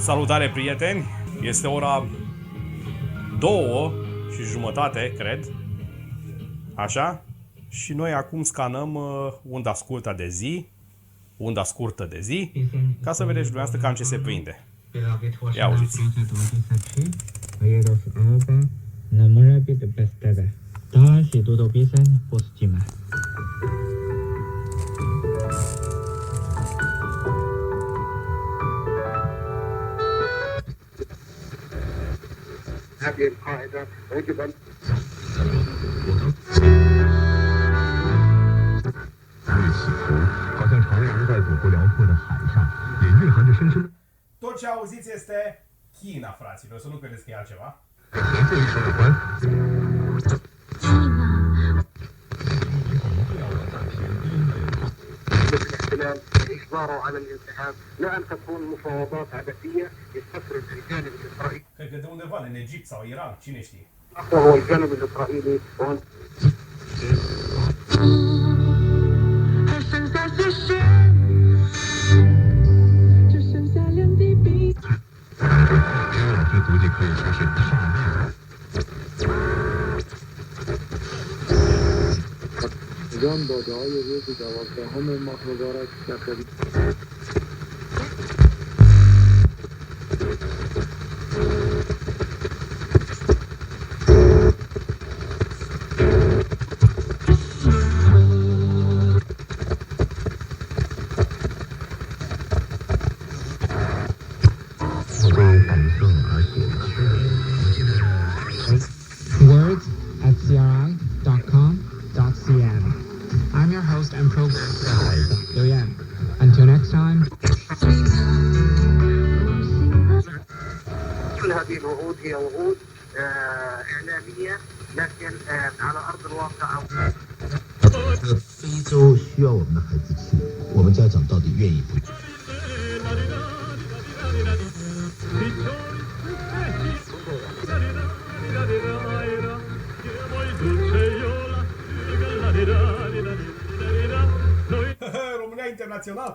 Salutare, prieteni! Este ora 2:30, cred. Așa? Și noi acum scanăm unda scurtă de zi, ca să vedeți dumneavoastră cam ce se prinde. Ia auziți! هذه القاعدة يجب أن 好像徜徉在祖国辽阔的海上，也蕴含着深深的 Tot ce auziți este China, fraților, să nu credeți că e altceva. 和这一手有关。 الاحتلال إجباره على الانسحاب لا أن تكون مفاوضات عبثية يستفرد الجانب الإسرائيلي Cred că de undeva, în Egipt sau Iran, cine știe. وهو الجانب الإسرائيلي وأن 这估计可以说是上万。 جان داده‌های روز 12 ماه مبارک شخصی Words at cri.com.cn. I'm your host and program Liu Yan. Until next time. كل هذه الوعود هي وعود إعلامية لكن على أرض الواقع 非洲需要我们的孩子去，我们家长到底愿意不？ România Internațional!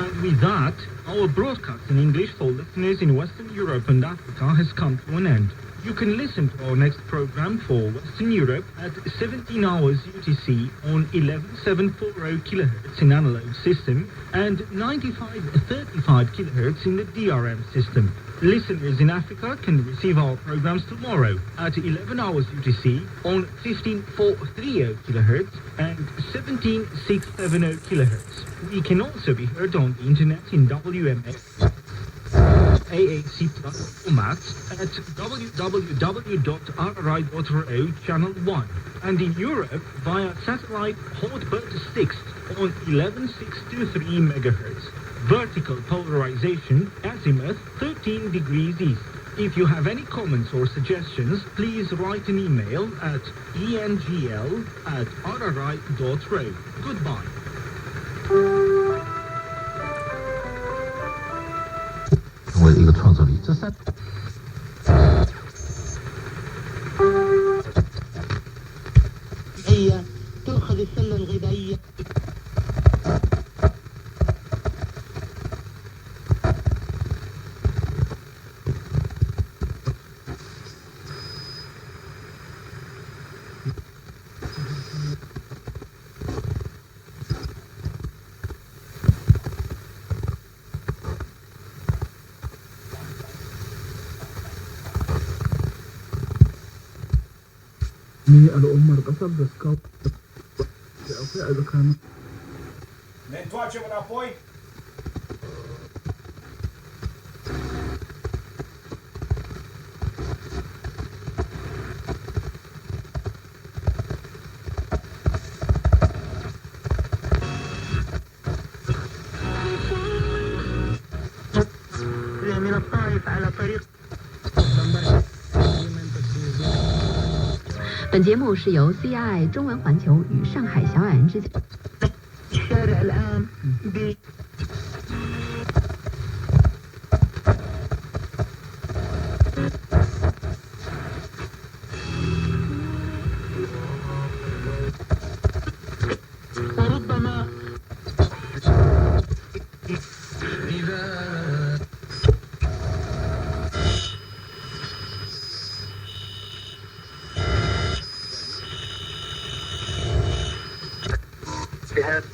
And with that, our broadcast in English for listeners in Western Europe and Africa has come to an end. You can listen to our next program for Western Europe at 17 hours UTC on 11740 kHz in analog system and 9535 kHz in the DRM system. Listeners in Africa can receive our programs tomorrow at 11 hours UTC on 15430 kHz and 17670 kHz. We can also be heard on the internet in WMS AAC Plus formats at www.rri.ro channel 1 and in Europe via satellite Hotbird 6 on 11623 MHz. Vertical polarization azimuth 13 degrees east. If you have any comments or suggestions, please write an email at engl@rri.ro. Goodbye. 我的一个创造力，这三。 هي تؤخذ السلة الغذائية ni al'ummar ƙasar da suka da akwai a tsakanin Ne întoarcem înapoi. من الطائف على طريق 本节目是由 CRI 中文环球与上海小矮人之间。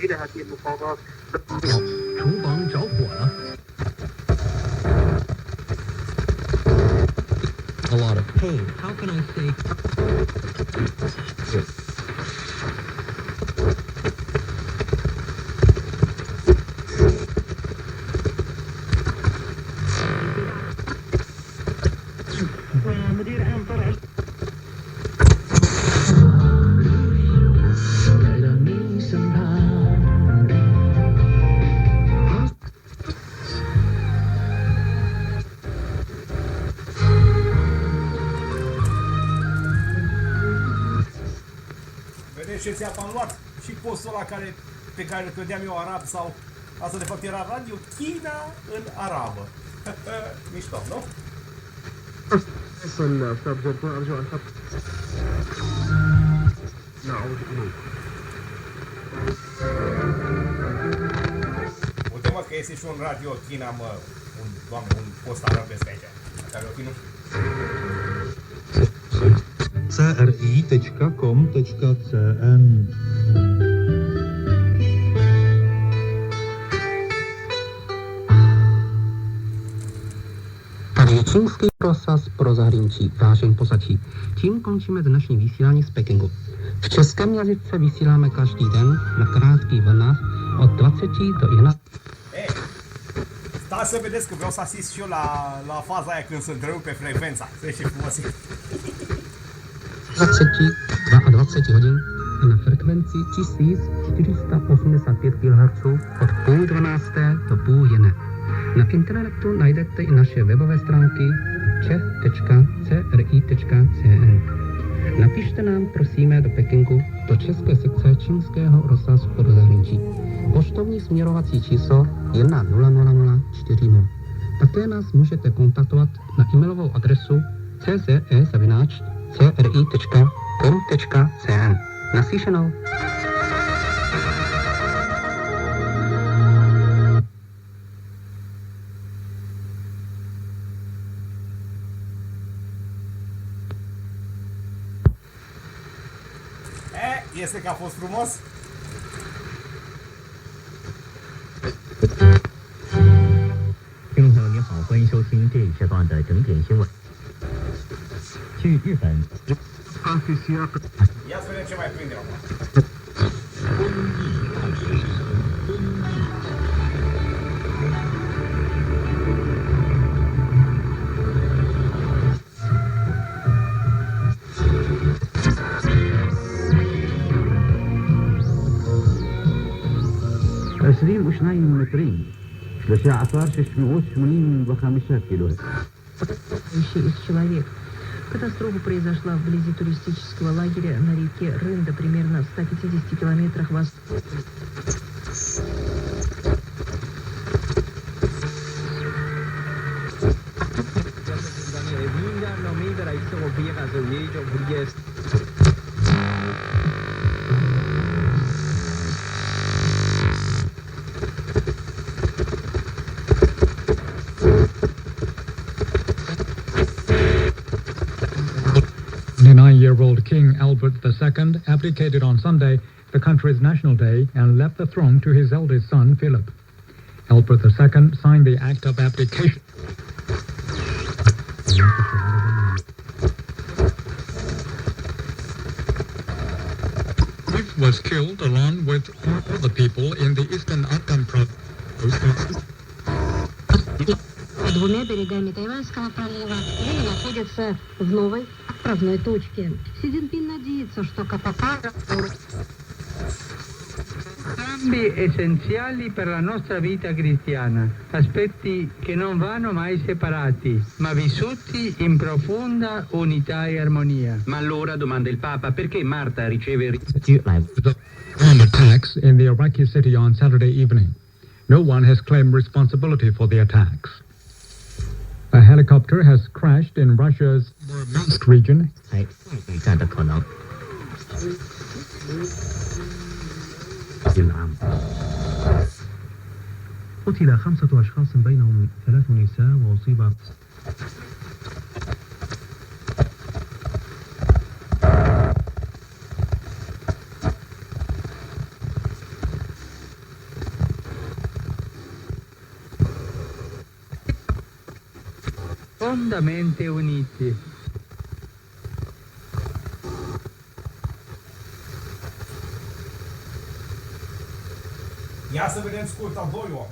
إلى هذه المفاوضات 厨房着火了。A lot of pain. How can I say? مدير عام فرع ce ți-am luat și postul ăla pe care îl credeam eu arab sau... Asta de fapt era Radio China în arabă. Mișto, nu? أصل أستاذ جربان أرجو أن نعود إليك. Uite mă că este și un Radio China, mă, un post arabesc aici. Care o fi nu știu. cri.com.cn Tady je čínský rozhlas pro zahraničí. Vážení posluchači, tím končíme dnešní vysílání z Pekingu. V českém jazyce vysíláme každý den na krátkých vlnách od 20 do 11. Stai să vedeți că vreau să asist și eu la faza aia când se întrerupe frecvența. Să ieși frumos. 20 hodin na frekvenci 1485 kHz od půl 12. do půl 1. Na internetu najdete i naše webové stránky czech.cri.cn. Napište nám, prosíme, do Pekingu, do české sekce čínského rozhlasu pro zahraničí. Poštovní směrovací číslo 100040. Také nás můžete kontaktovat na e-mailovou adresu cze@cri.com.cn. Naslyšenou. Este că a fost frumos? 听众朋友您好，欢迎收听这一时段的整点新闻。去日本。 Ia să vedem ce mai prinde acum. مترين 13,85 кило. Из человек. Катастрофа произошла вблизи туристического лагеря на реке Рында, примерно в 150 километрах восток. The 9-year-old King Albert II abdicated on Sunday, the country's national day, and left the throne to his eldest son, Philip. Albert II signed the act of abdication. He was killed along with all the people in the eastern Assam province. Двумя берегами Тайваньского пролива Китай находится в новой отправной точке. Си Цзиньпин надеется, что КПК Entrambi essenziali per la nostra vita cristiana, aspetti che non vanno mai separati, ma vissuti in profonda unità e armonia. Ma allora, domanda il Papa, perché Marta riceve Armed attacks in the Iraqi city on Saturday evening. No one has claimed responsibility for the attacks. A helicopter has crashed in Russia's Murmansk region. قتل 5 أشخاص بينهم 3 نساء وأصيب Profondamente uniti. Ia să vedem scurt al doilea.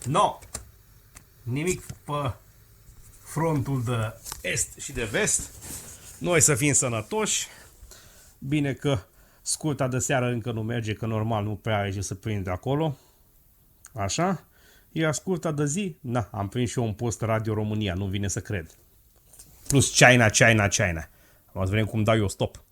No, nimic pe frontul de est și de vest. Noi să fim sănătoși. Bine că scurta de seară încă nu merge, că normal nu prea are ce să prinde acolo. Așa. Iar scurta de zi, na, am prins și eu un post Radio România, nu vine să cred. Plus China. O să vedem cum dau eu stop.